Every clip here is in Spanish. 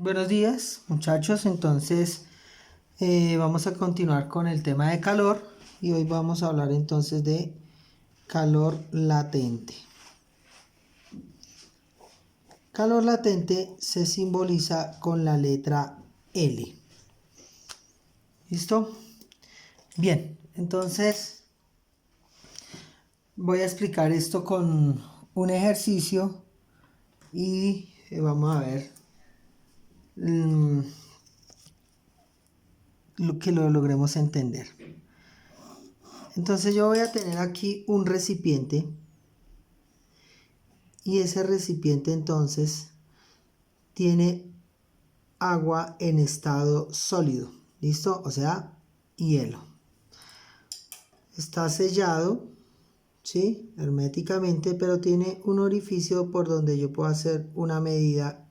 Buenos días, muchachos. Entonces, vamos a continuar con el tema de calor y hoy vamos a hablar entonces de calor latente. Calor latente se simboliza con la letra L. ¿Listo? Bien, entonces voy a explicar esto con un ejercicio y vamos a ver lo que lo logremos entender. Entonces yo voy a tener aquí un recipiente y ese recipiente entonces tiene agua en estado sólido, ¿listo? O sea, hielo. Está sellado, ¿sí? Herméticamente, pero tiene un orificio por donde yo puedo hacer una medida.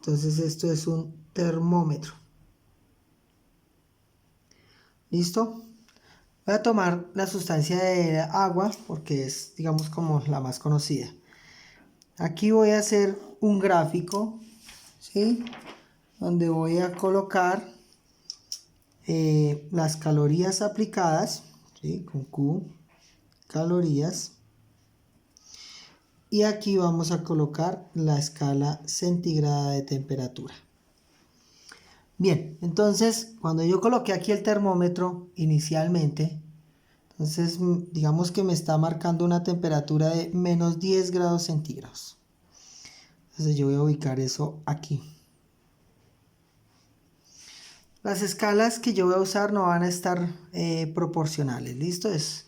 Entonces esto es un termómetro. ¿Listo? Voy a tomar la sustancia de agua porque es, digamos, como la más conocida. Aquí voy a hacer un gráfico, ¿sí? Donde voy a colocar las calorías aplicadas, ¿sí? Con Q, calorías. Y aquí vamos a colocar la escala centígrada de temperatura. Bien, entonces cuando yo coloqué aquí el termómetro inicialmente, entonces digamos que me está marcando una temperatura de menos 10 grados centígrados. Entonces yo voy a ubicar eso aquí. Las escalas que yo voy a usar no van a estar proporcionales, ¿listo? Es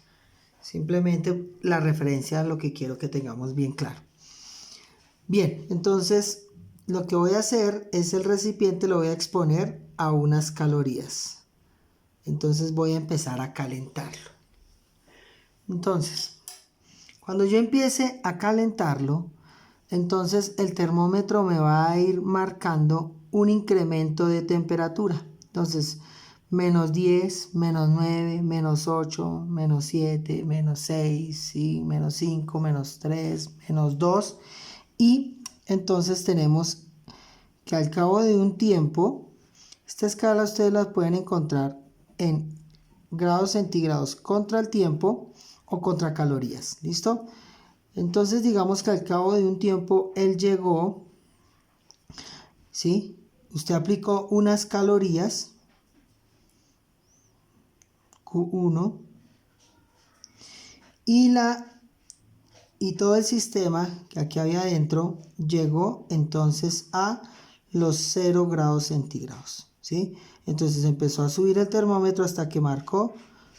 simplemente la referencia a lo que quiero que tengamos bien claro. Bien, entonces lo que voy a hacer es el recipiente lo voy a exponer a unas calorías. Entonces voy a empezar a calentarlo. Entonces, cuando yo empiece a calentarlo, entonces el termómetro me va a ir marcando un incremento de temperatura. Entonces, menos 10, menos 9, menos 8, menos 7, menos 6, ¿sí? Menos 5, menos 3, menos 2. Y entonces tenemos que al cabo de un tiempo, esta escala ustedes la pueden encontrar en grados centígrados contra el tiempo o contra calorías. ¿Listo? Entonces digamos que al cabo de un tiempo él llegó, ¿sí? Usted aplicó unas calorías, Q1, y todo el sistema que aquí había adentro llegó entonces a los 0 grados centígrados, ¿sí? Entonces empezó a subir el termómetro hasta que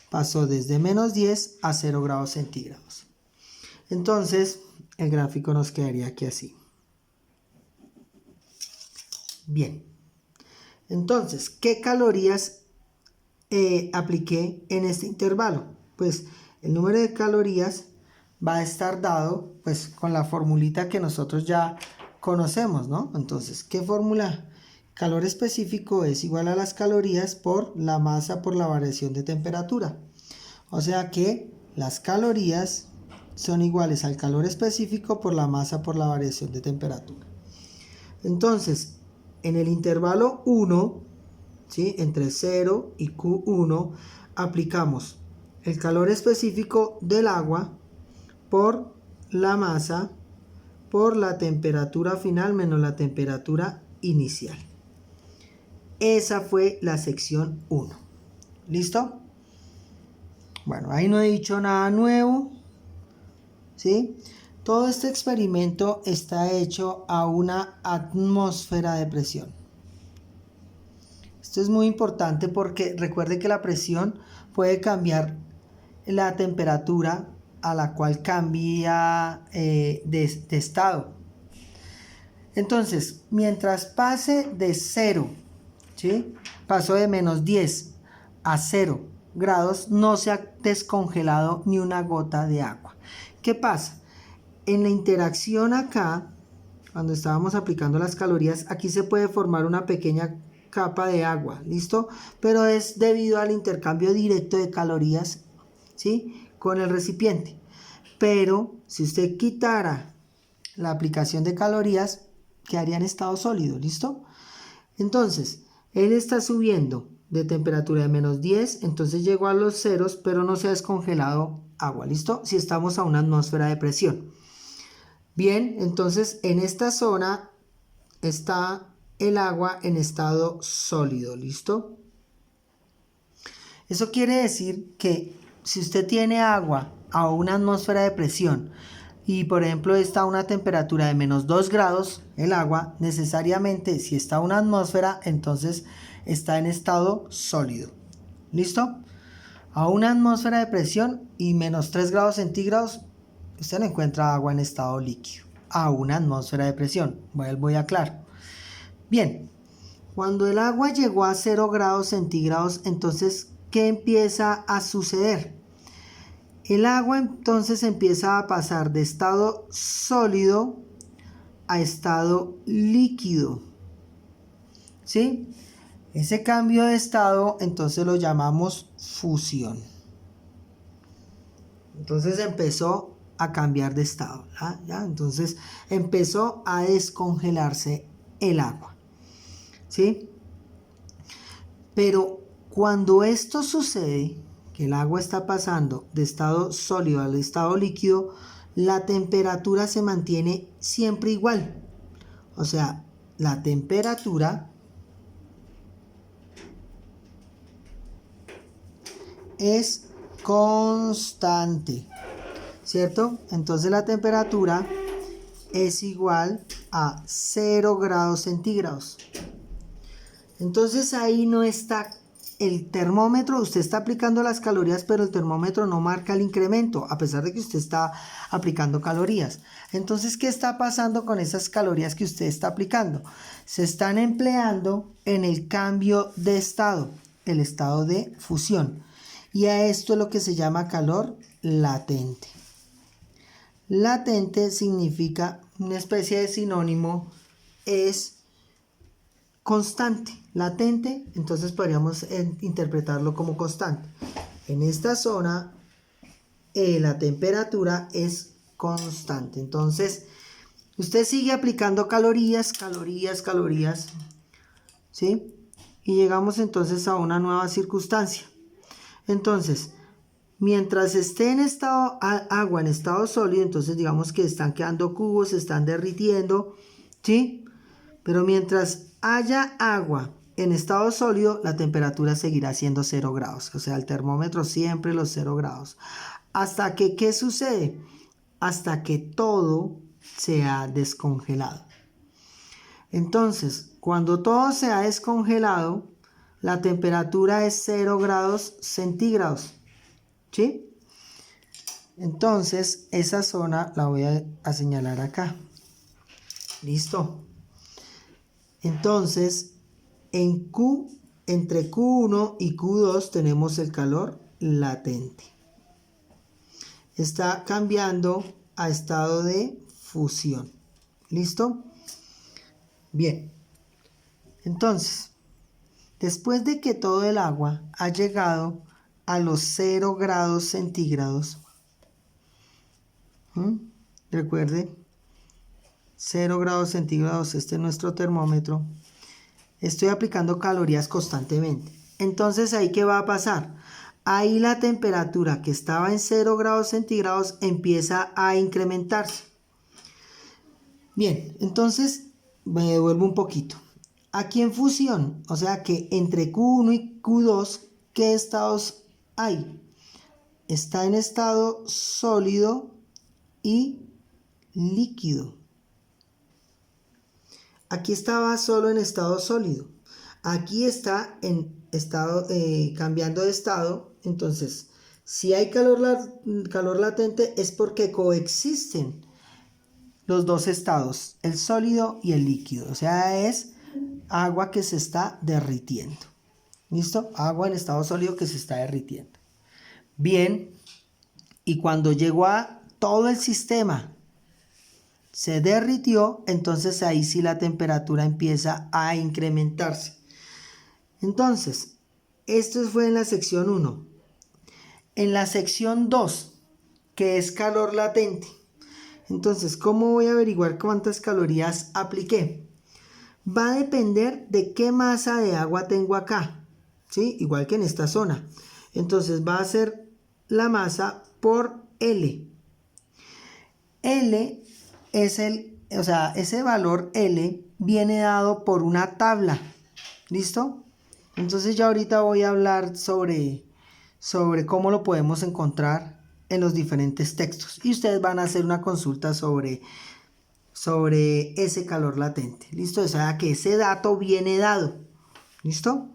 pasó desde menos 10 a 0 grados centígrados. Entonces el gráfico nos quedaría aquí así. Bien, entonces, ¿qué calorías apliqué en este intervalo? Pues el número de calorías va a estar dado pues con la formulita que nosotros ya conocemos, ¿no? Entonces, ¿qué fórmula? Calor específico es igual a las calorías por la masa por la variación de temperatura. O sea que las calorías son iguales al calor específico por la masa por la variación de temperatura. Entonces, en el intervalo 1, ¿sí? Entre 0 y Q1, aplicamos el calor específico del agua por la masa por la temperatura final menos la temperatura inicial. Esa fue la sección 1. ¿Listo? Bueno, ahí no he dicho nada nuevo, ¿sí? Todo este experimento está hecho a una atmósfera de presión. Esto es muy importante porque recuerde que la presión puede cambiar la temperatura a la cual cambia de estado. Entonces, mientras pase de 0, ¿sí? Pasó de menos 10 a 0 grados, no se ha descongelado ni una gota de agua. ¿Qué pasa? En la interacción acá, cuando estábamos aplicando las calorías, aquí se puede formar una pequeña capa de agua, ¿listo? Pero es debido al intercambio directo de calorías, ¿sí? Con el recipiente. Pero si usted quitara la aplicación de calorías, quedaría en estado sólido, ¿listo? Entonces, él está subiendo de temperatura de -10, entonces llegó a los ceros, pero no se ha descongelado agua, ¿listo? Si estamos a una atmósfera de presión. Bien, entonces en esta zona está el agua en estado sólido, ¿listo? Eso quiere decir que si usted tiene agua a una atmósfera de presión y por ejemplo está a una temperatura de -2 grados, el agua necesariamente si está a una atmósfera, entonces está en estado sólido. ¿Listo? A una atmósfera de presión y -3 grados centígrados, usted no encuentra agua en estado líquido. A una atmósfera de presión. Voy a aclarar. Bien, cuando el agua llegó a 0 grados centígrados, entonces, ¿qué empieza a suceder? El agua entonces empieza a pasar de estado sólido a estado líquido. ¿Sí? Ese cambio de estado entonces lo llamamos fusión. Entonces empezó a cambiar de estado. ¿Ya? Entonces empezó a descongelarse el agua. ¿Sí? Pero cuando esto sucede, que el agua está pasando de estado sólido al estado líquido, la temperatura se mantiene siempre igual. O sea, la temperatura es constante, ¿cierto? Entonces la temperatura es igual a 0 grados centígrados. Entonces ahí no está el termómetro, usted está aplicando las calorías, pero el termómetro no marca el incremento, a pesar de que usted está aplicando calorías. Entonces, ¿qué está pasando con esas calorías que usted está aplicando? Se están empleando en el cambio de estado, el estado de fusión. Y a esto es lo que se llama calor latente. Latente significa una especie de sinónimo, es constante. Latente, entonces podríamos interpretarlo como constante. En esta zona la temperatura es constante. Entonces, usted sigue aplicando calorías, ¿sí? Y llegamos entonces a una nueva circunstancia. Entonces, mientras esté en estado agua en estado sólido, entonces digamos que están quedando cubos, se están derritiendo, ¿sí? Pero mientras haya agua en estado sólido, la temperatura seguirá siendo 0 grados. O sea, el termómetro siempre los 0 grados. Hasta que, ¿qué sucede? Hasta que todo se ha descongelado. Entonces, cuando todo se ha descongelado, la temperatura es 0 grados centígrados. ¿Sí? Entonces, esa zona la voy a señalar acá. ¿Listo? Entonces, entre Q1 y Q2 tenemos el calor latente. Está cambiando a estado de fusión. ¿Listo? Bien. Entonces, después de que todo el agua ha llegado a los 0 grados centígrados, recuerde, 0 grados centígrados, este es nuestro termómetro. Estoy aplicando calorías constantemente. Entonces, ¿ahí qué va a pasar? Ahí la temperatura que estaba en 0 grados centígrados empieza a incrementarse. Bien, entonces me devuelvo un poquito. Aquí en fusión, o sea que entre Q1 y Q2, ¿qué estados hay? Está en estado sólido y líquido. Aquí estaba solo en estado sólido. Aquí está en estado, cambiando de estado. Entonces, si hay calor latente es porque coexisten los dos estados, el sólido y el líquido. O sea, es agua que se está derritiendo. ¿Listo? Agua en estado sólido que se está derritiendo. Bien, y cuando llegó a todo el sistema, se derritió, entonces ahí sí la temperatura empieza a incrementarse. Entonces, esto fue en la sección 1. En la sección 2, que es calor latente. Entonces, ¿cómo voy a averiguar cuántas calorías apliqué? va a depender de qué masa de agua tengo acá, ¿sí? Igual que en esta zona. Entonces va a ser la masa por L. L es ese valor L viene dado por una tabla. ¿Listo? Entonces ya ahorita voy a hablar sobre cómo lo podemos encontrar en los diferentes textos. Y ustedes van a hacer una consulta sobre ese calor latente. ¿Listo? O sea que ese dato viene dado. ¿Listo?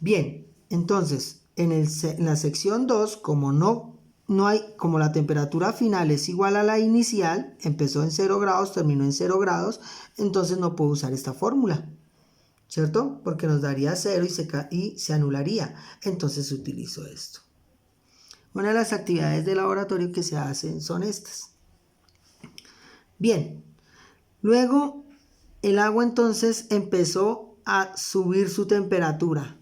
Bien, entonces en la sección 2, como como la temperatura final es igual a la inicial, empezó en 0 grados, terminó en 0 grados, entonces no puedo usar esta fórmula, ¿cierto? Porque nos daría 0 y se anularía. Entonces utilizo esto. Una de las actividades de laboratorio que se hacen son estas. Bien, luego el agua entonces empezó a subir su temperatura.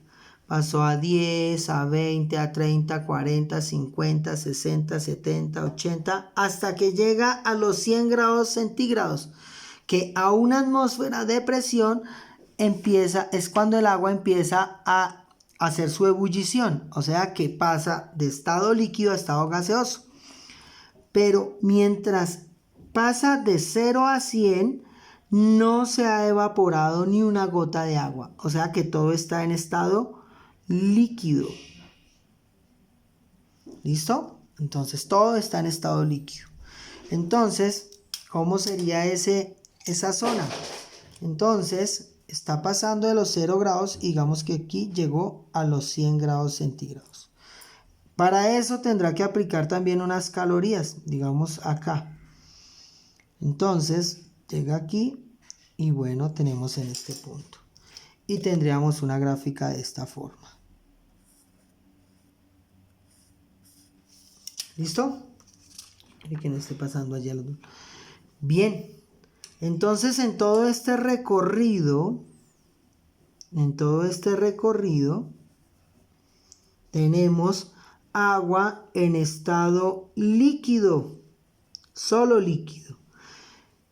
Pasó a 10, a 20, a 30, a 40, 50, 60, 70, 80, hasta que llega a los 100 grados centígrados, que a una atmósfera de presión es cuando el agua empieza a hacer su ebullición, o sea que pasa de estado líquido a estado gaseoso. Pero mientras pasa de 0 a 100, no se ha evaporado ni una gota de agua, o sea que todo está en estado líquido. ¿Listo? Entonces todo está en estado líquido. Entonces, ¿cómo sería esa zona? Entonces, está pasando de los 0 grados, digamos que aquí llegó a los 100 grados centígrados. Para eso tendrá que aplicar también unas calorías, digamos acá. Entonces, llega aquí y bueno, tenemos en este punto. Y tendríamos una gráfica de esta forma. ¿Listo? Y que no esté pasando allá. Bien, entonces en todo este recorrido, tenemos agua en estado líquido, solo líquido.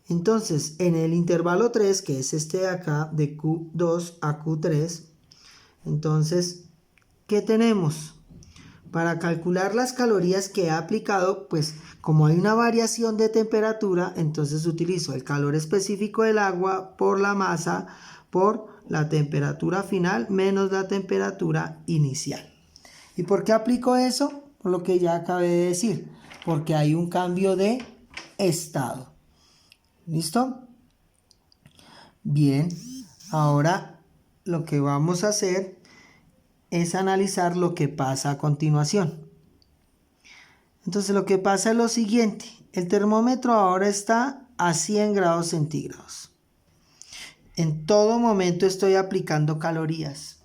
Entonces, en el intervalo 3, que es este de acá, de Q2 a Q3, entonces, ¿qué tenemos? Para calcular las calorías que he aplicado, pues como hay una variación de temperatura, entonces utilizo el calor específico del agua por la masa, por la temperatura final menos la temperatura inicial. ¿Y por qué aplico eso? Por lo que ya acabé de decir, porque hay un cambio de estado. ¿Listo? Bien, ahora lo que vamos a hacer es analizar lo que pasa a continuación. Entonces lo que pasa es lo siguiente. El termómetro ahora está a 100 grados centígrados. En todo momento estoy aplicando calorías.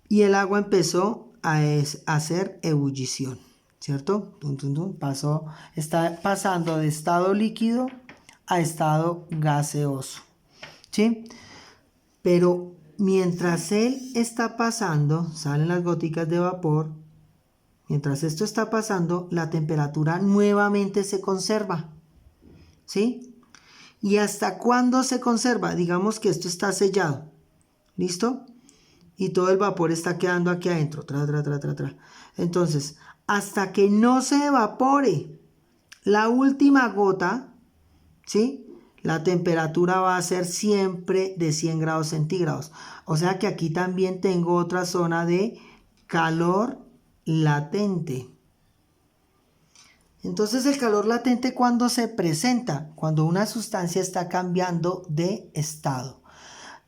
Y el agua empezó a hacer ebullición, ¿cierto? Está pasando de estado líquido a estado gaseoso, ¿sí? Pero mientras él está pasando, salen las goticas de vapor. Mientras esto está pasando, la temperatura nuevamente se conserva, ¿sí? ¿Y hasta cuándo se conserva? Digamos que esto está sellado, ¿listo? Y todo el vapor está quedando aquí adentro, Entonces, hasta que no se evapore la última gota, ¿sí? La temperatura va a ser siempre de 100 grados centígrados. O sea que aquí también tengo otra zona de calor latente. Entonces el calor latente, ¿cuándo se presenta? Cuando una sustancia está cambiando de estado.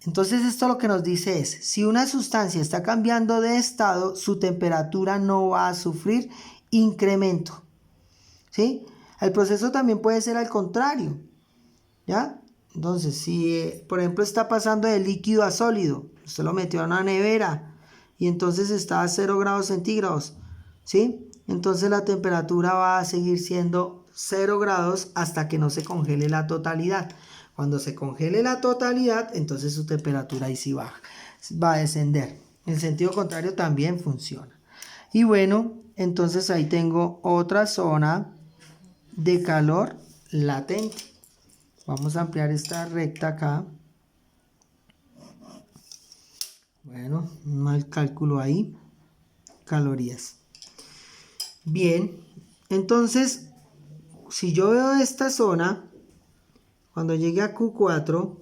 Entonces esto lo que nos dice es, si una sustancia está cambiando de estado, su temperatura no va a sufrir incremento, ¿sí? El proceso también puede ser al contrario, ¿ya? Entonces, si por ejemplo está pasando de líquido a sólido, usted lo metió a una nevera y entonces está a 0 grados centígrados, ¿sí? Entonces la temperatura va a seguir siendo 0 grados hasta que no se congele la totalidad. Cuando se congele la totalidad, entonces su temperatura ahí sí baja, va a descender. En sentido contrario también funciona. Y bueno, entonces ahí tengo otra zona de calor latente. Vamos a ampliar esta recta acá. Bueno, un mal cálculo ahí. Calorías. Bien, entonces, si yo veo esta zona, cuando llegue a Q4,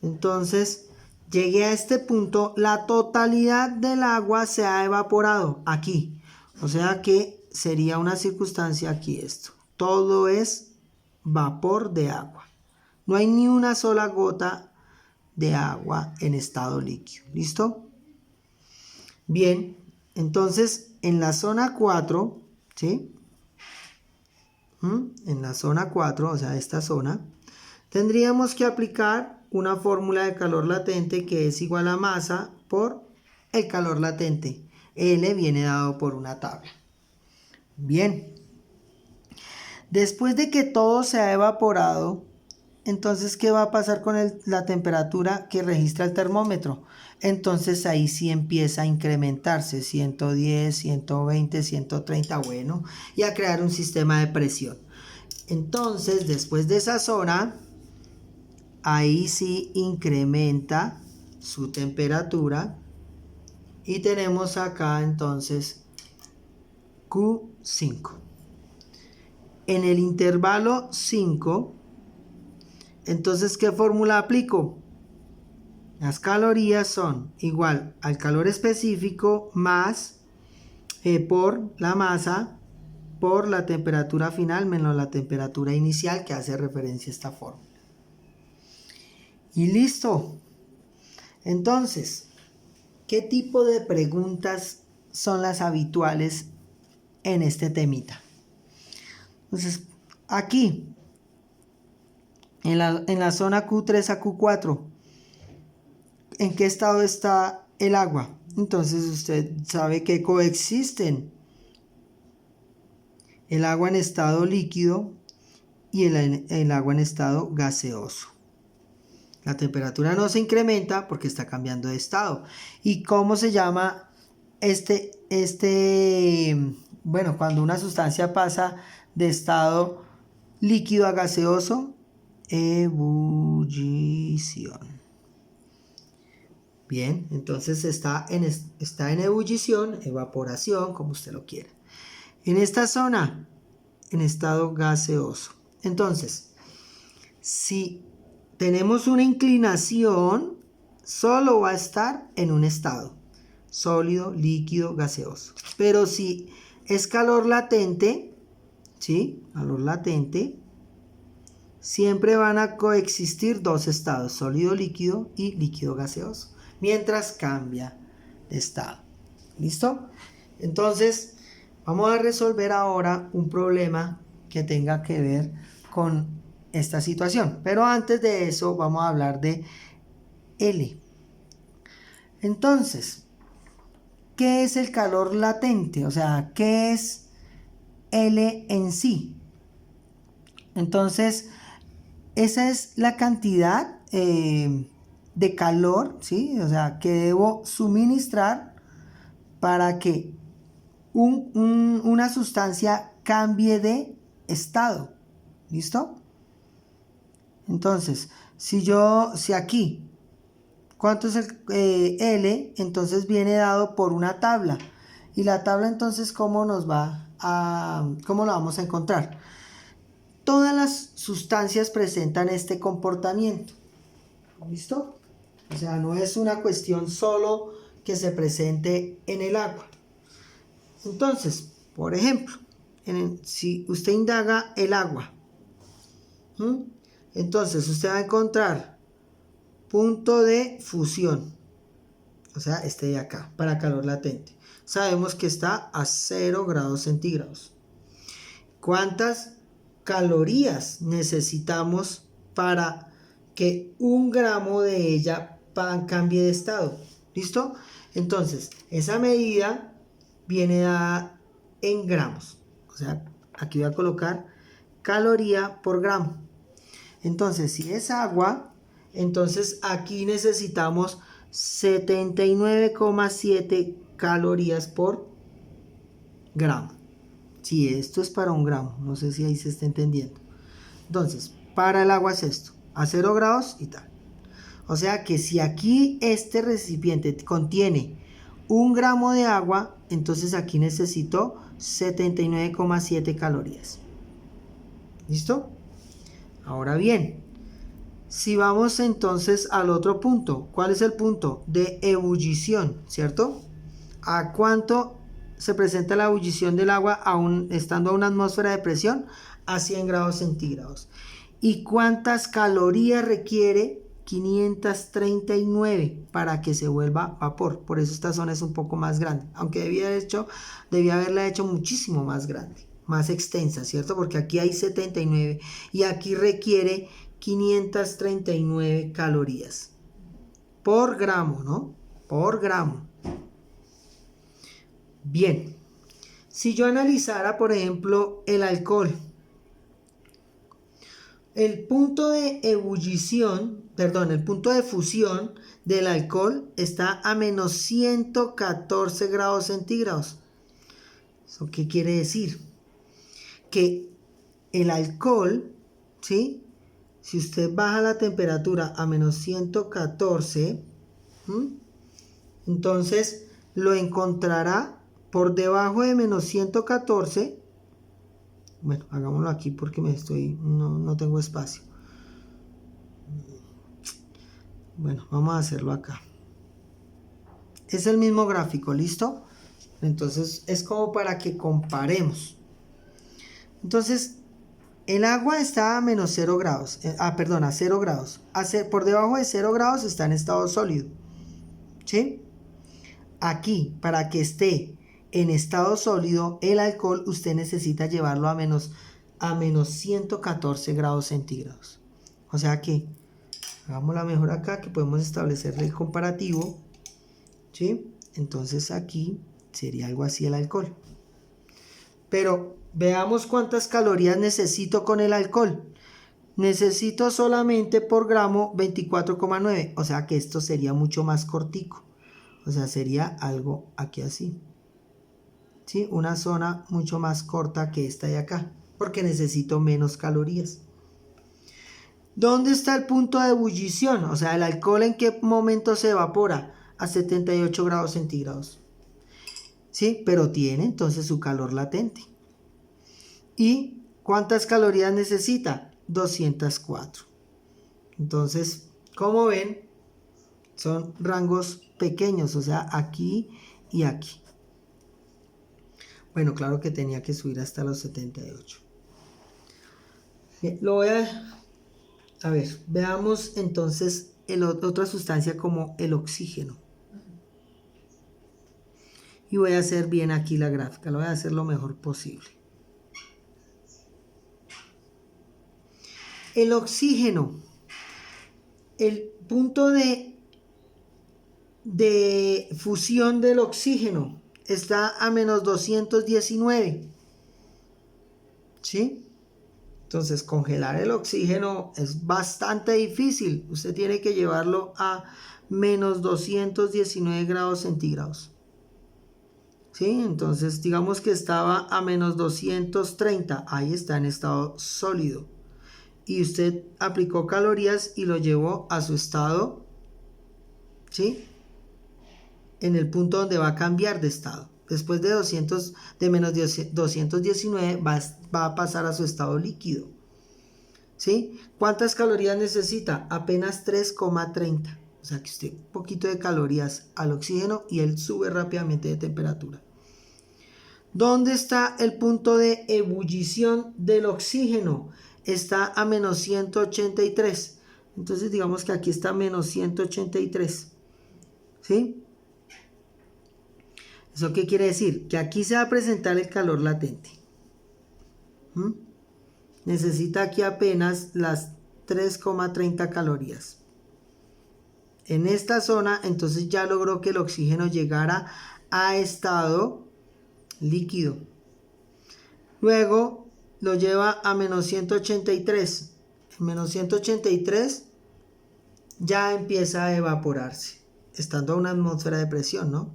entonces llegué a este punto, la totalidad del agua se ha evaporado aquí. O sea que sería una circunstancia aquí esto. Todo es vapor de agua. No hay ni una sola gota de agua en estado líquido. ¿Listo? Bien, entonces en la zona 4, ¿sí? En la zona 4, o sea, esta zona, tendríamos que aplicar una fórmula de calor latente que es igual a masa por el calor latente. L viene dado por una tabla. Bien. Después de que todo se ha evaporado, entonces, ¿qué va a pasar con la temperatura que registra el termómetro? Entonces ahí sí empieza a incrementarse, 110, 120, 130, bueno, y a crear un sistema de presión. Entonces, después de esa zona, ahí sí incrementa su temperatura y tenemos acá entonces Q5. En el intervalo 5, entonces, ¿qué fórmula aplico? Las calorías son igual al calor específico más por la masa por la temperatura final menos la temperatura inicial, que hace referencia a esta fórmula. Y listo. Entonces, ¿qué tipo de preguntas son las habituales en este temita? Entonces, aquí, en la zona Q3 a Q4, ¿en qué estado está el agua? Entonces usted sabe que coexisten el agua en estado líquido y el agua en estado gaseoso. La temperatura no se incrementa porque está cambiando de estado. ¿Y cómo se llama bueno, cuando una sustancia pasa de estado líquido a gaseoso? Ebullición. Bien, entonces está en ebullición, evaporación, como usted lo quiera. En esta zona, en estado gaseoso. Entonces, si tenemos una inclinación, solo va a estar en un estado sólido, líquido, gaseoso. Pero si es calor latente, ¿sí? Calor latente, siempre van a coexistir dos estados, sólido, líquido y líquido, gaseoso, mientras cambia de estado. ¿Listo? Entonces, vamos a resolver ahora un problema que tenga que ver con esta situación. Pero antes de eso, vamos a hablar de L. Entonces, ¿qué es el calor latente? O sea, ¿qué es L en sí? Entonces, esa es la cantidad de calor, ¿sí? O sea, que debo suministrar para que una sustancia cambie de estado. ¿Listo? Entonces, si aquí, ¿cuánto es el L? Entonces viene dado por una tabla. Y la tabla entonces, ¿cómo la vamos a encontrar? Todas las sustancias presentan este comportamiento. ¿Listo? O sea, no es una cuestión solo que se presente en el agua. Entonces, por ejemplo, si usted indaga el agua, entonces usted va a encontrar punto de fusión, o sea, este de acá, para calor latente. Sabemos que está a 0 grados centígrados. ¿Cuántas calorías necesitamos para que 1 gramo de ella cambie de estado? ¿Listo? Entonces, esa medida viene dada en gramos. O sea, aquí voy a colocar caloría por gramo. Entonces, si es agua, entonces aquí necesitamos 79,7 calorías por gramo. Si esto es para 1 gramo, no sé si ahí se está entendiendo. Entonces, para el agua es esto, a 0 grados y tal. O sea que si aquí este recipiente contiene 1 gramo de agua, entonces aquí necesito 79,7 calorías. ¿Listo? Ahora bien, si vamos entonces al otro punto, ¿cuál es el punto? De ebullición, ¿cierto? ¿A cuánto se presenta la ebullición del agua estando a una atmósfera de presión? A 100 grados centígrados. ¿Y cuántas calorías requiere? 539 para que se vuelva vapor. Por eso esta zona es un poco más grande, aunque debía haberla hecho muchísimo más grande, más extensa, ¿cierto? Porque aquí hay 79 y aquí requiere 539 calorías por gramo, ¿no? Por gramo. Bien, si yo analizara, por ejemplo, el alcohol, el punto de ebullición, perdón, el punto de fusión del alcohol está a menos 114 grados centígrados. ¿Eso qué quiere decir? Que el alcohol, ¿sí? Si usted baja la temperatura a menos 114, entonces lo encontrará por debajo de menos 114. Bueno, hagámoslo aquí porque no tengo espacio. Bueno, vamos a hacerlo acá. Es el mismo gráfico, ¿listo? Entonces es como para que comparemos. Entonces, el agua está a menos 0 grados. A 0 grados. Por debajo de 0 grados está en estado sólido. ¿Sí? Aquí, para que esté en estado sólido, el alcohol usted necesita llevarlo a menos 114 grados centígrados. O sea que, hagámosla mejor acá, que podemos establecerle el comparativo. ¿Sí? Entonces aquí sería algo así el alcohol. Pero veamos cuántas calorías necesito con el alcohol. Necesito solamente por gramo 24,9. O sea que esto sería mucho más cortico. O sea, sería algo aquí así. ¿Sí? Una zona mucho más corta que esta de acá. Porque necesito menos calorías. ¿Dónde está el punto de ebullición? O sea, el alcohol en qué momento se evapora. A 78 grados centígrados. ¿Sí? Pero tiene entonces su calor latente. ¿Y cuántas calorías necesita? 204. Entonces, como ven, son rangos pequeños, o sea, aquí y aquí. Bueno, claro que tenía que subir hasta los 78. Bien, a ver, veamos entonces otra sustancia como el oxígeno. Y voy a hacer bien aquí la gráfica, lo voy a hacer lo mejor posible. El oxígeno, el punto de fusión del oxígeno está a menos 219. ¿Sí? Entonces, congelar el oxígeno es bastante difícil. Usted tiene que llevarlo a menos 219 grados centígrados. ¿Sí? Entonces, digamos que estaba a menos 230. Ahí está en estado sólido. Y usted aplicó calorías y lo llevó a su estado, ¿sí? En el punto donde va a cambiar de estado. Después de menos 219 va a pasar a su estado líquido. ¿Sí? ¿Cuántas calorías necesita? Apenas 3,30. O sea que usted un poquito de calorías al oxígeno y él sube rápidamente de temperatura. ¿Dónde está el punto de ebullición del oxígeno? Está a menos 183. Entonces digamos que aquí está a menos 183. ¿Sí? ¿Eso qué quiere decir? Que aquí se va a presentar el calor latente. Necesita aquí apenas las 3,30 calorías. En esta zona, entonces ya logró que el oxígeno llegara a estado líquido. Luego lo lleva a menos 183. En menos 183 ya empieza a evaporarse, estando a una atmósfera de presión, ¿no?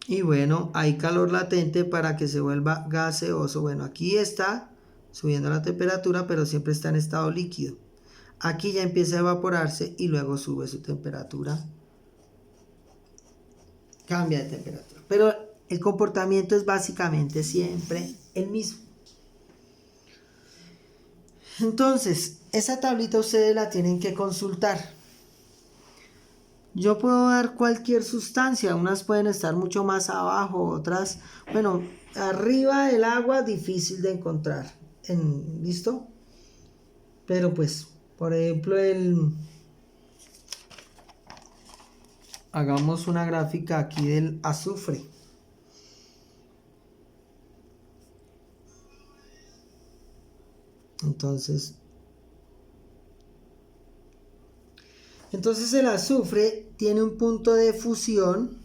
Y bueno, hay calor latente para que se vuelva gaseoso. Bueno, aquí está subiendo la temperatura, pero siempre está en estado líquido. Aquí ya empieza a evaporarse y luego sube su temperatura. Cambia de temperatura. Pero el comportamiento es básicamente siempre el mismo. Entonces, esa tablita ustedes la tienen que consultar. Yo puedo dar cualquier sustancia, unas pueden estar mucho más abajo, otras, bueno, arriba del agua difícil de encontrar. ¿Listo? Pero pues, por ejemplo, hagamos una gráfica aquí del azufre. Entonces el azufre tiene un punto de fusión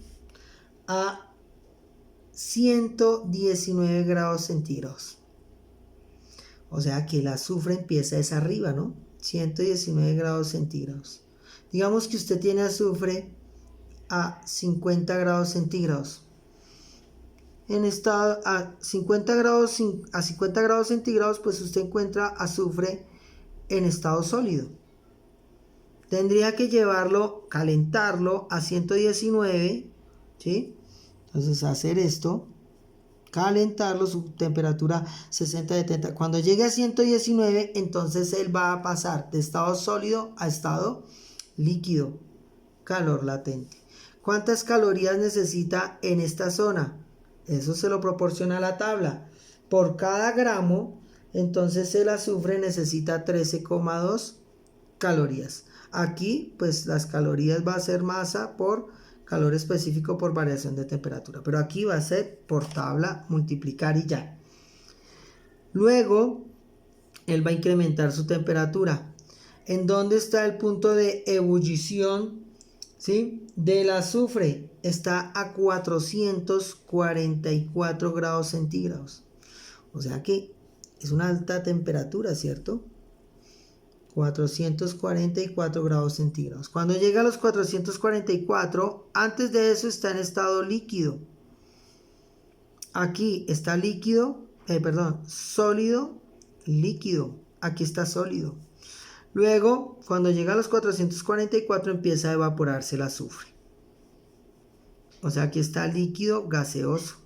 a 119 grados centígrados. O sea que el azufre empieza es arriba, ¿no? 119 grados centígrados. Digamos que usted tiene azufre a 50 grados centígrados. En estado a 50 grados centígrados, pues usted encuentra azufre en estado sólido. Tendría que llevarlo, calentarlo a 119, ¿sí? Entonces hacer esto, calentarlo, su temperatura 60-70. Cuando llegue a 119, entonces él va a pasar de estado sólido a estado líquido, calor latente. ¿Cuántas calorías necesita en esta zona? Eso se lo proporciona la tabla. Por cada gramo, entonces el azufre necesita 13,2 calorías. Aquí, pues las calorías va a ser masa por calor específico por variación de temperatura. Pero aquí va a ser por tabla, multiplicar y ya. Luego, él va a incrementar su temperatura. ¿En dónde está el punto de ebullición? ¿Sí? Del azufre está a 444 grados centígrados. O sea que es una alta temperatura, ¿cierto? 444 grados centígrados. Cuando llega a los 444, antes de eso está en estado líquido. Aquí está líquido, sólido, líquido. Aquí está sólido. Luego, cuando llega a los 444, empieza a evaporarse el azufre. O sea, aquí está líquido gaseoso.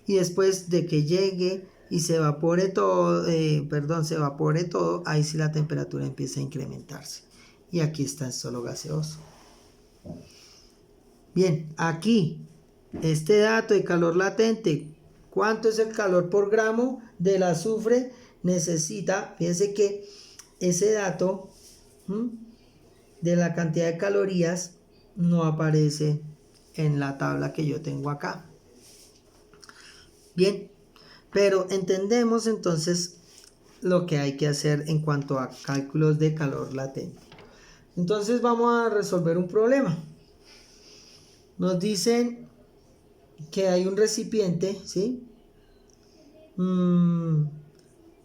Y después de que llegue y se evapore todo, ahí sí la temperatura empieza a incrementarse. Y aquí está solo gaseoso. Bien, aquí, este dato de calor latente, ¿cuánto es el calor por gramo del azufre? Necesita, fíjense que ese dato de la cantidad de calorías no aparece en la tabla que yo tengo acá. Bien, pero entendemos entonces lo que hay que hacer en cuanto a cálculos de calor latente. Entonces vamos a resolver un problema. Nos dicen que hay un recipiente, ¿sí?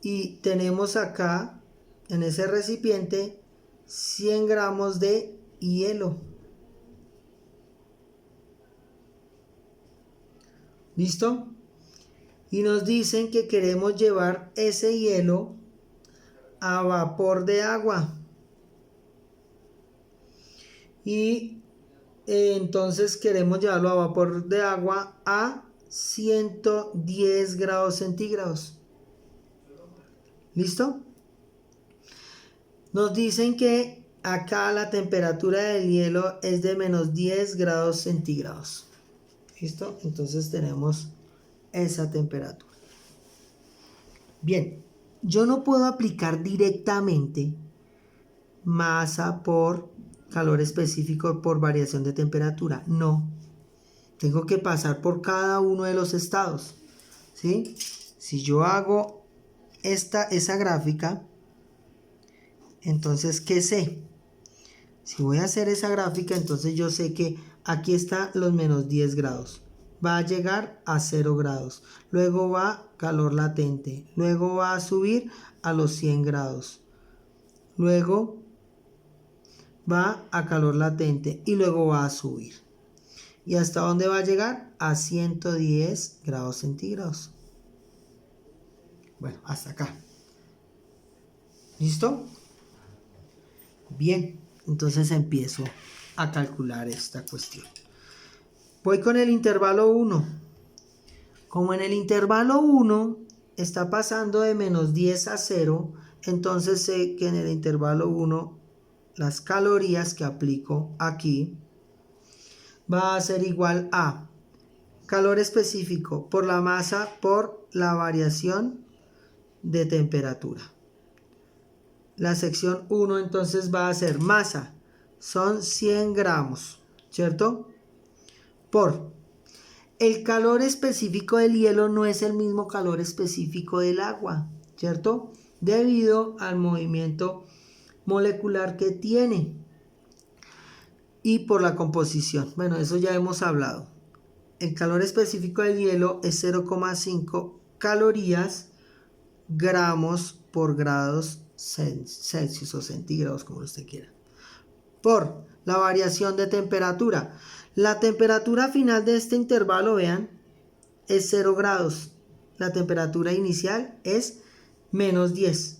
Y tenemos acá, en ese recipiente, 100 gramos de hielo. ¿Listo? Y nos dicen que queremos llevar ese hielo a vapor de agua. Y entonces queremos llevarlo a vapor de agua a 110 grados centígrados. ¿Listo? Nos dicen que acá la temperatura del hielo es de menos 10 grados centígrados. ¿Listo? Entonces tenemos esa temperatura. Bien, yo no puedo aplicar directamente masa por calor específico por variación de temperatura. No. Tengo que pasar por cada uno de los estados. ¿Sí? Si yo hago esa gráfica, entonces, ¿qué sé? Si voy a hacer esa gráfica, entonces yo sé que aquí están los menos 10 grados. Va a llegar a 0 grados. Luego va calor latente. Luego va a subir a los 100 grados. Luego va a calor latente y luego va a subir. ¿Y hasta dónde va a llegar? A 110 grados centígrados. Bueno, hasta acá. ¿Listo? Bien, entonces empiezo a calcular esta cuestión. Voy con el intervalo 1. Como en el intervalo 1 está pasando de menos 10 a 0, entonces sé que en el intervalo 1 las calorías que aplico aquí va a ser igual a calor específico por la masa por la variación de temperatura. La sección 1 entonces va a ser masa, son 100 gramos, ¿cierto? Por el calor específico del hielo no es el mismo calor específico del agua, ¿cierto? Debido al movimiento molecular que tiene y por la composición. Bueno, eso ya hemos hablado. El calor específico del hielo es 0,5 calorías gramos por grados Celsius o centígrados, como usted quiera. Por la variación de temperatura. La temperatura final de este intervalo, vean, es 0 grados. La temperatura inicial es menos 10.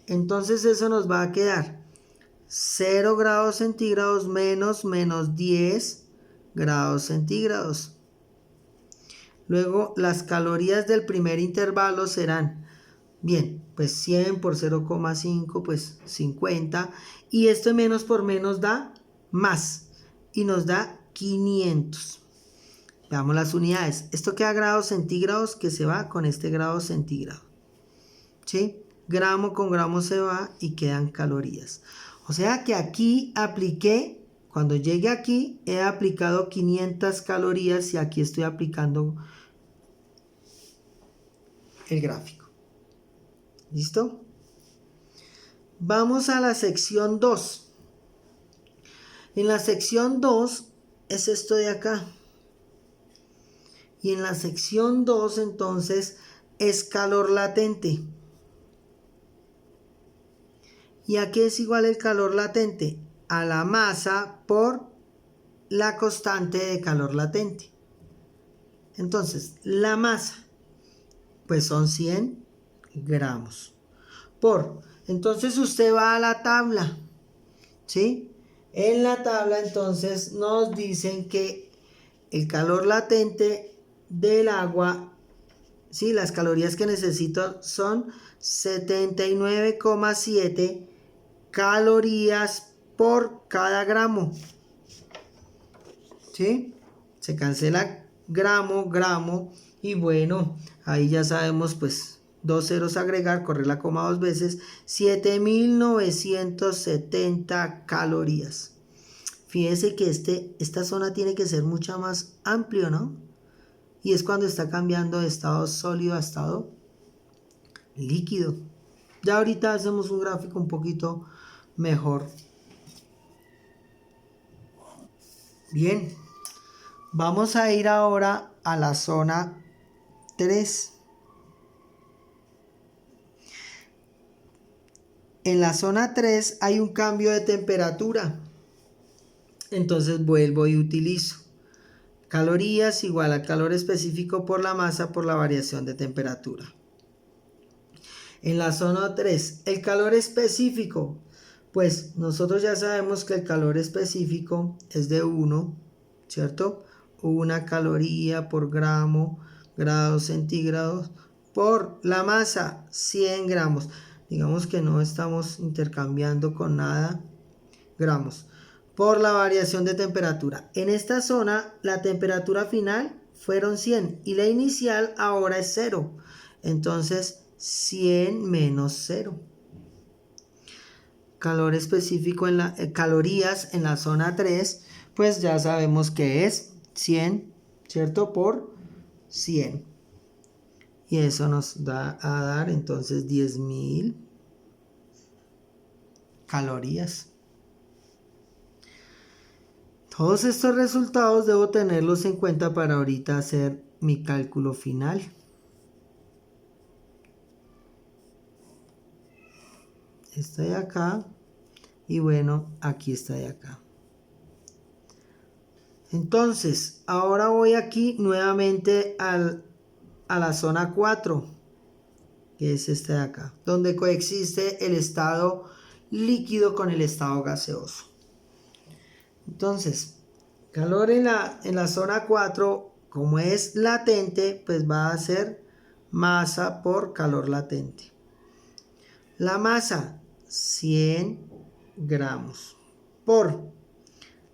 Entonces eso nos va a quedar 0 grados centígrados menos 10 grados centígrados. Luego las calorías del primer intervalo serán, bien, pues 100 por 0,5, pues 50. Y esto menos por menos da más. Y nos da 500. Veamos las unidades. Esto queda grados centígrados que se va con este grado centígrado. ¿Sí? Gramo con gramo se va y quedan calorías. O sea que aquí apliqué, cuando llegue aquí, he aplicado 500 calorías y aquí estoy aplicando el gráfico. ¿Listo? Vamos a la sección 2. En la sección 2 es esto de acá. Y en la sección 2 entonces es calor latente. ¿Y a qué es igual el calor latente? A la masa por la constante de calor latente. Entonces, la masa, pues son 100 gramos. Entonces usted va a la tabla, ¿sí? En la tabla entonces nos dicen que el calor latente del agua, ¿sí? Las calorías que necesito son 79,7 calorías por cada gramo, ¿sí? Se cancela gramo, y bueno, ahí ya sabemos, pues, 2 ceros agregar, correr la coma 2 veces, 7.970 calorías. Fíjese que esta zona tiene que ser mucho más amplio, ¿no? Y es cuando está cambiando de estado sólido a estado líquido. Ya ahorita hacemos un gráfico un poquito mejor. Bien, vamos a ir ahora a la zona 3. En la zona 3 hay un cambio de temperatura. Entonces vuelvo y utilizo calorías igual al calor específico por la masa por la variación de temperatura. En la zona 3, el calor específico. Pues nosotros ya sabemos que el calor específico es de 1, ¿cierto? 1 caloría por gramo, grados centígrados, por la masa, 100 gramos. Digamos que no estamos intercambiando con nada, gramos, por la variación de temperatura. En esta zona, la temperatura final fueron 100 y la inicial ahora es 0. Entonces, 100 menos 0. Calor específico en calorías en la zona 3, pues ya sabemos que es 100, ¿cierto? Por 100. Y eso nos da a dar entonces 10.000 calorías. Todos estos resultados debo tenerlos en cuenta para ahorita hacer mi cálculo final. Esta de acá. Y bueno, aquí está de acá. Entonces, ahora voy aquí nuevamente a la zona 4, que es esta de acá, donde coexiste el estado líquido con el estado gaseoso. Entonces, calor en la zona 4, como es latente, pues va a ser masa por calor latente. La masa, 100 gramos. Por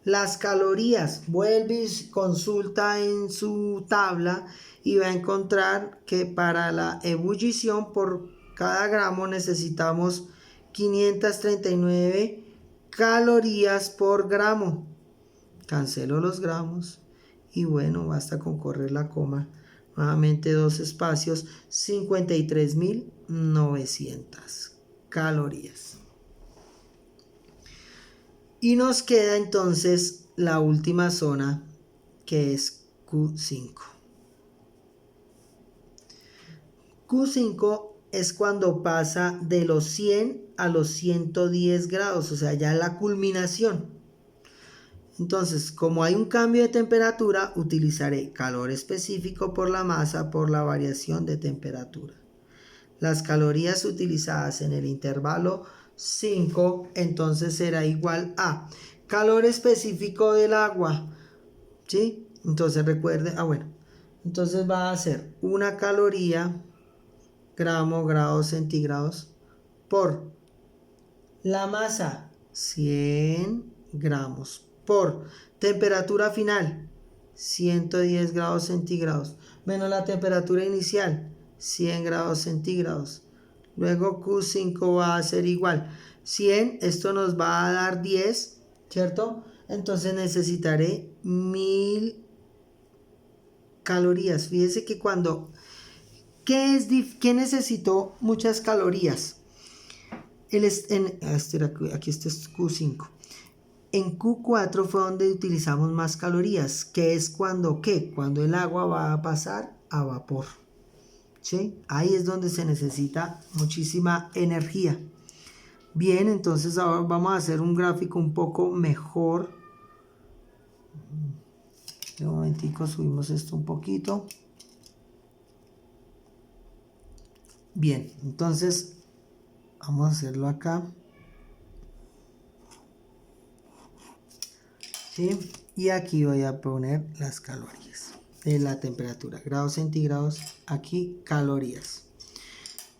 las calorías, vuelve y consulta en su tabla y va a encontrar que para la ebullición por cada gramo necesitamos 539 calorías por gramo. Cancelo los gramos y bueno, basta con correr la coma. Nuevamente 2 espacios, 53.900 calorías. Y nos queda entonces la última zona, que es Q5. Q5 es cuando pasa de los 100 a los 110 grados, o sea, ya la culminación. Entonces, como hay un cambio de temperatura, utilizaré calor específico por la masa por la variación de temperatura. Las calorías utilizadas en el intervalo 5, entonces será igual a calor específico del agua, ¿sí? Entonces recuerde, entonces va a ser una caloría, gramo, grados centígrados, por la masa, 100 gramos, por temperatura final, 110 grados centígrados, menos la temperatura inicial, 100 grados centígrados. Luego Q5 va a ser igual 100, esto nos va a dar 10, ¿cierto? Entonces necesitaré 1000 calorías. Fíjese que ¿qué necesitó muchas calorías? Aquí este es Q5. En Q4 fue donde utilizamos más calorías, que es cuando el agua va a pasar a vapor. ¿Sí? Ahí es donde se necesita muchísima energía. Bien, entonces ahora vamos a hacer un gráfico un poco mejor. Un momentico, subimos esto un poquito. Bien, entonces vamos a hacerlo acá. ¿Sí? Y aquí voy a poner las calorías de la temperatura, grados centígrados, aquí calorías.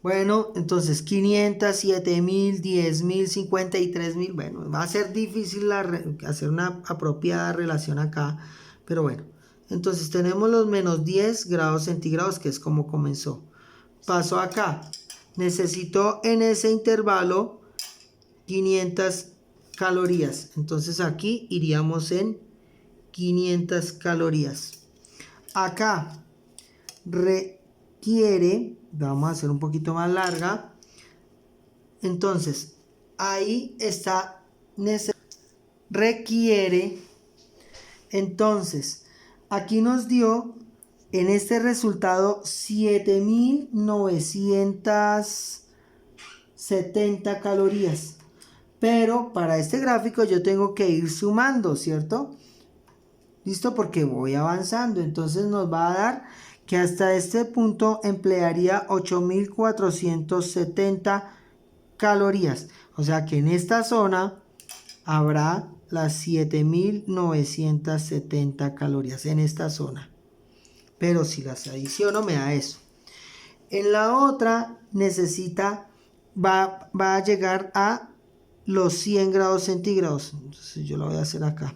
Bueno, entonces 500, 7000, 10.000, 53.000. Bueno, va a ser difícil hacer una apropiada relación acá, pero bueno. Entonces tenemos los menos 10 grados centígrados, que es como comenzó. Paso acá. Necesito en ese intervalo 500 calorías. Entonces aquí iríamos en 500 calorías. Acá requiere, vamos a hacer un poquito más larga. Entonces ahí está, requiere. Entonces aquí nos dio en este resultado 7.970 calorías. Pero para este gráfico yo tengo que ir sumando, ¿cierto? ¿Listo? Porque voy avanzando. Entonces nos va a dar que hasta este punto emplearía 8.470 calorías. O sea que en esta zona habrá las 7.970 calorías en esta zona. Pero si las adiciono me da eso. En la otra va a llegar a los 100 grados centígrados. Entonces yo lo voy a hacer acá.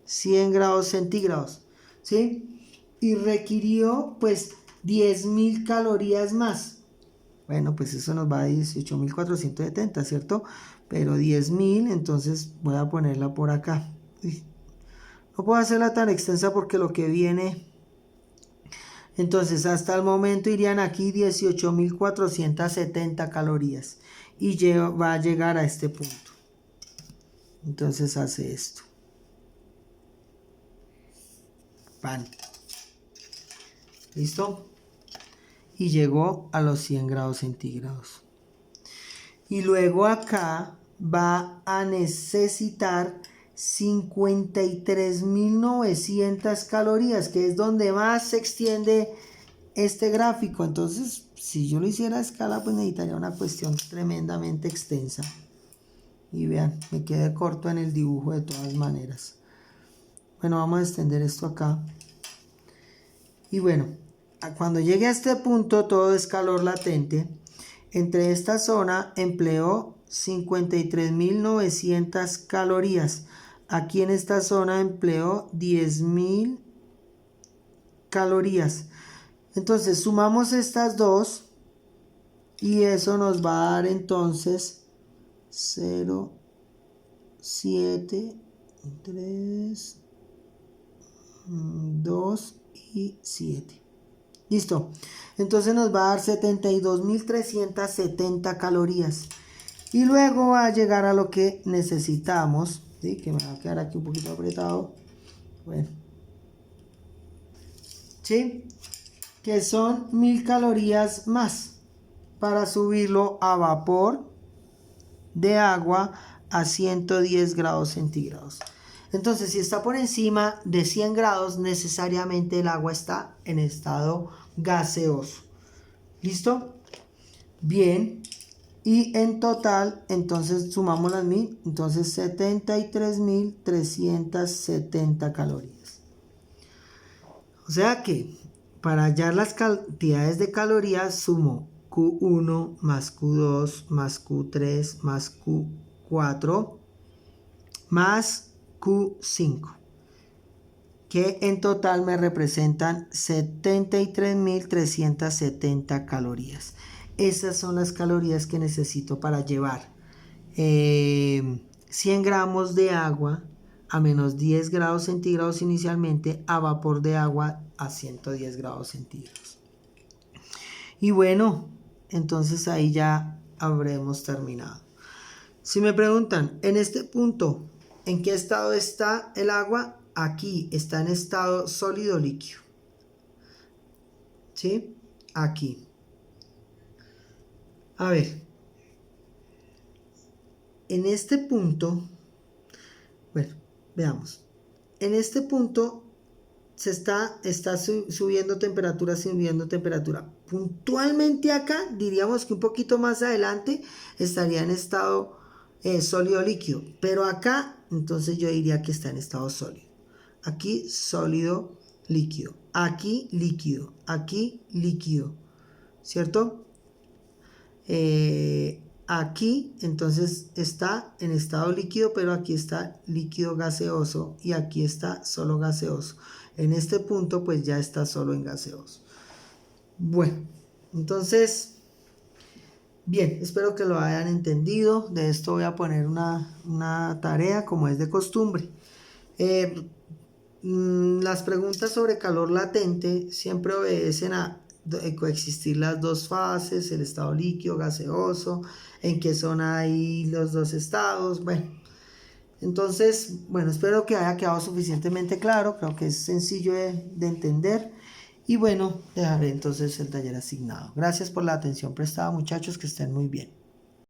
100 grados centígrados. ¿Sí? Y requirió pues 10.000 calorías más. Bueno, pues eso nos va a 18.470, ¿cierto? Pero 10.000, entonces voy a ponerla por acá. No puedo hacerla tan extensa porque lo que viene... Entonces hasta el momento irían aquí 18.470 calorías. Y va a llegar a este punto. Entonces hace esto. Pan. ¿Listo? Y llegó a los 100 grados centígrados. Y luego acá va a necesitar 53.900 calorías, que es donde más se extiende este gráfico. Entonces, si yo lo hiciera a escala, pues necesitaría una cuestión tremendamente extensa. Y vean, me quedé corto en el dibujo de todas maneras. Bueno, vamos a extender esto acá. Y bueno, cuando llegue a este punto, todo es calor latente. Entre esta zona empleó 53.900 calorías. Aquí en esta zona empleó 10.000 calorías. Entonces sumamos estas dos y eso nos va a dar entonces 0, 7, 3, 2 y 7. Listo. Entonces nos va a dar 72.370 calorías. Y luego va a llegar a lo que necesitamos. ¿Sí? Que me va a quedar aquí un poquito apretado. Bueno. ¿Sí? Que son 1.000 calorías más. Para subirlo a vapor de agua a 110 grados centígrados. Entonces, si está por encima de 100 grados, necesariamente el agua está en estado gaseoso. ¿Listo? Bien. Y en total, entonces sumamos las 1.000. Entonces, 73.370 calorías. O sea que, para hallar las cantidades de calorías, sumo Q1 más Q2 más Q3 más Q4 más Q5, que en total me representan 73.370 calorías. Esas son las calorías que necesito para llevar 100 gramos de agua a menos 10 grados centígrados inicialmente, a vapor de agua a 110 grados centígrados. Y bueno, entonces ahí ya habremos terminado. Si me preguntan, en este punto, ¿en qué estado está el agua? Aquí está en estado sólido líquido. ¿Sí? Aquí. A ver. En este punto, bueno, veamos. En este punto se está subiendo temperatura, subiendo temperatura. Puntualmente acá, diríamos que un poquito más adelante estaría en estado sólido líquido, pero acá entonces yo diría que está en estado sólido. Aquí sólido líquido, aquí líquido, ¿cierto? Aquí entonces está en estado líquido, pero aquí está líquido gaseoso y aquí está solo gaseoso. En este punto pues ya está solo en gaseoso. Bueno, entonces bien, espero que lo hayan entendido. De esto voy a poner una tarea como es de costumbre. Las preguntas sobre calor latente siempre obedecen a coexistir las dos fases, el estado líquido, gaseoso, en qué zona hay los dos estados. Bueno, entonces, bueno, espero que haya quedado suficientemente claro. Creo que es sencillo de entender. Y bueno, dejaré entonces el taller asignado. Gracias por la atención prestada, muchachos, que estén muy bien.